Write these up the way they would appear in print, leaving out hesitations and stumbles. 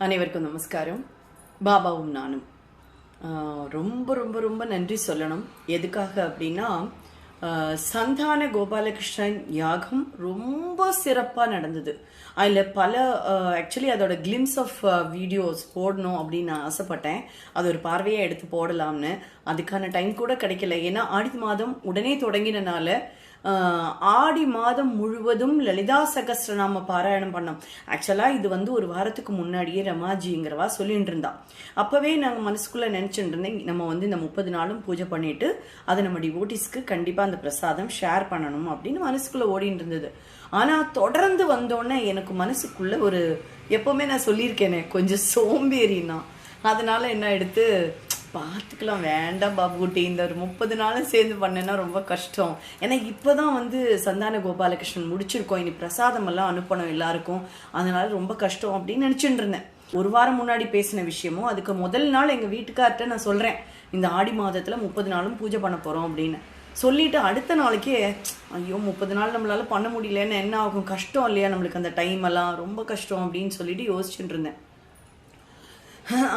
அனைவருக்கும் நமஸ்காரம். பாபாவும் நானும் ரொம்ப ரொம்ப ரொம்ப நன்றி சொல்லணும். எதுக்காக அப்படின்னா, சந்தான கோபாலகிருஷ்ணன் யாகம் ரொம்ப சிறப்பாக நடந்தது. அதில் பல ஆக்சுவலி அதோட கிளிம்ஸ் ஆஃப் வீடியோஸ் போடணும் அப்படின்னு நான் ஆசைப்பட்டேன். அது ஒரு பார்வையாக எடுத்து போடலாம்னு. அதுக்கான டைம் கூட கிடைக்கல. ஏன்னா ஆடி மாதம் உடனே தொடங்கினால ஆடி மாதம் முழுவதும் லலிதா சகஸ்ரநாம பாராயணம் பண்ணோம். ஆக்சுவலாக இது ஒரு வாரத்துக்கு முன்னாடியே ரமாஜிங்கிறவா சொல்லிட்டு இருந்தா. அப்போவே நாங்கள் மனசுக்குள்ளே நினச்சிட்டு இருந்தேன், நம்ம இந்த 30 நாளும் பூஜை பண்ணிட்டு அதை நம்ம டிவோட்டிஸ்க்கு கண்டிப்பாக அந்த பிரசாதம் ஷேர் பண்ணணும் அப்படின்னு மனசுக்குள்ளே ஓடிட்டு இருந்தது. ஆனால் தொடர்ந்து வந்தோடனே எனக்கு மனசுக்குள்ள ஒரு எப்போவுமே நான் சொல்லியிருக்கேனே கொஞ்சம் சோம்பேறினா, அதனால என்ன எடுத்து பார்த்துக்கலாம், வேண்டாம் பாபுகுட்டி, இந்த ஒரு 30 நாளும் சேர்ந்து பண்ணேன்னா ரொம்ப கஷ்டம். ஏன்னா இப்போதான் சந்தான கோபாலகிருஷ்ணன் முடிச்சிருக்கோம், இனி பிரசாதம் எல்லாம் அனுப்பணும் எல்லாருக்கும், அதனால ரொம்ப கஷ்டம் அப்படின்னு நினச்சிட்டு இருந்தேன். ஒரு வாரம் முன்னாடி பேசின விஷயமும் அதுக்கு முதல் நாள் எங்கள் வீட்டுக்கார்ட்ட நான் சொல்கிறேன், இந்த ஆடி மாதத்தில் 30 நாளும் பூஜை பண்ண போகிறோம் அப்படின்னு சொல்லிட்டு அடுத்த நாளைக்கே ஐயோ 30 நாள் நம்மளால பண்ண முடியலன்னு என்ன ஆகும், கஷ்டம் இல்லையா நம்மளுக்கு, அந்த டைம் எல்லாம் ரொம்ப கஷ்டம் அப்படின்னு சொல்லிட்டு யோசிச்சுட்டு இருந்தேன்.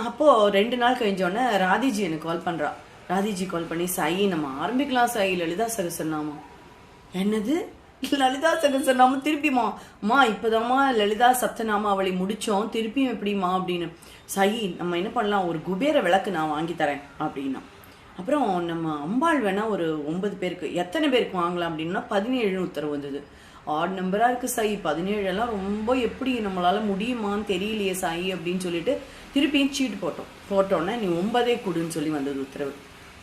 அப்போது 2 நாள் கழிஞ்சோடனே ராதிஜி எனக்கு கால் பண்ணுறா. ராதிஜி கால் பண்ணி, சாயி நம்ம ஆரம்பிக்கலாம் சாயி லலிதா சகஸ்ரநாமம். என்னது லலிதா சகஸ்ரநாமம் திருப்பிமா? அம்மா இப்போதாம்மா லலிதா சப்தநாம அவளை முடித்தோம், திருப்பியும் எப்படிமா அப்படின்னு. சாயி நம்ம என்ன பண்ணலாம், ஒரு குபேர விளக்கு நான் வாங்கி தரேன் அப்படின்னா. அப்புறம் நம்ம அம்பாள் வேணால் ஒரு 9 பேருக்கு, எத்தனை பேருக்கு வாங்கலாம் அப்படின்னா 17 உத்தரவு வந்தது. ஆட் நம்பராக இருக்குது சாயி, 17 எல்லாம் ரொம்ப எப்படி நம்மளால் முடியுமான்னு தெரியலையே சாயி அப்படின்னு சொல்லிட்டு திருப்பியும் சீட்டு போட்டோன்னே நீ 9 கொடுன்னு சொல்லி வந்தது உத்தரவு.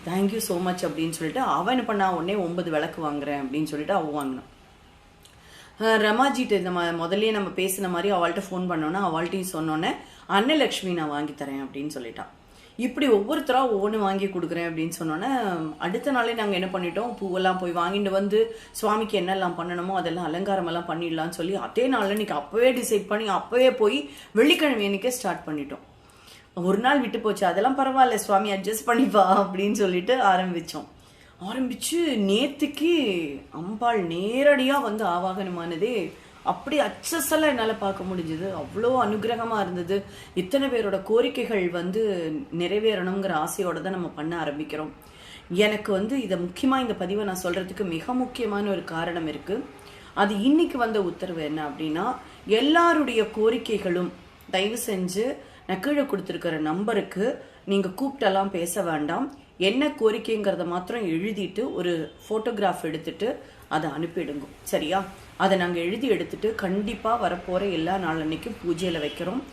தேங்க்யூ ஸோ மச் அப்படின்னு சொல்லிட்டு அவன் என்ன பண்ணா, உடனே 9 விளக்கு வாங்குறேன் அப்படின்னு சொல்லிட்டு அவள் வாங்கினான். ரமாஜிட்டு நம்ம முதல்ல நம்ம பேசின மாதிரி அவள்கிட்ட ஃபோன் பண்ணோன்னா அவள்கிட்டையும் சொன்னோன்னே அன்னலக்ஷ்மி நான் வாங்கி தரேன் அப்படின்னு சொல்லிட்டான். இப்படி ஒவ்வொருத்தராக ஒவ்வொன்று வாங்கி கொடுக்குறேன் அப்படின்னு சொன்னோன்னே அடுத்த நாளே நாங்கள் என்ன பண்ணிட்டோம், பூவெல்லாம் போய் வாங்கிட்டு சுவாமிக்கு என்னெல்லாம் பண்ணணுமோ அதெல்லாம் அலங்காரமெல்லாம் பண்ணிடலான்னு சொல்லி அதே நாளில் இன்றைக்கி அப்போவே டிசைட் பண்ணி அப்போவே போய் வெள்ளிக்கிழமை அன்றைக்கே ஸ்டார்ட் பண்ணிட்டோம். ஒரு நாள் விட்டு போச்சு, அதெல்லாம் பரவாயில்ல சுவாமி அட்ஜஸ்ட் பண்ணிப்பா அப்படின்னு சொல்லிட்டு ஆரம்பிச்சு நேற்றுக்கு அம்பாள் நேரடியாக ஆவாகனமானதே அப்படி அச்சஸெல்லாம் என்னால் பார்க்க முடிஞ்சது. அவ்வளோ அனுகிரகமாக இருந்தது. இத்தனை பேரோட கோரிக்கைகள் நிறைவேறணுங்கிற ஆசையோடு தான் நம்ம பண்ண ஆரம்பிக்கிறோம். எனக்கு இதை முக்கியமாக இந்த பதிவை நான் சொல்கிறதுக்கு மிக முக்கியமான ஒரு காரணம் இருக்குது. அது இன்னைக்கு வந்த உத்தரவு என்ன அப்படின்னா, எல்லாருடைய கோரிக்கைகளும் தயவு செஞ்சு நான் கீழே கொடுத்துருக்கிற நம்பருக்கு நீங்கள் கூப்பிட்டெல்லாம் பேச வேண்டாம். என்ன கோரிக்கைங்கிறத மாத்திரம் எழுதிட்டு ஒரு ஃபோட்டோகிராஃப் எடுத்துட்டு அதை அனுப்பிடுங்க, சரியா? அதை நாங்கள் எழுதி எடுத்துட்டு கண்டிப்பாக வரப்போகிற எல்லா நாளன்னைக்கும் பூஜையில் வைக்கிறோம்.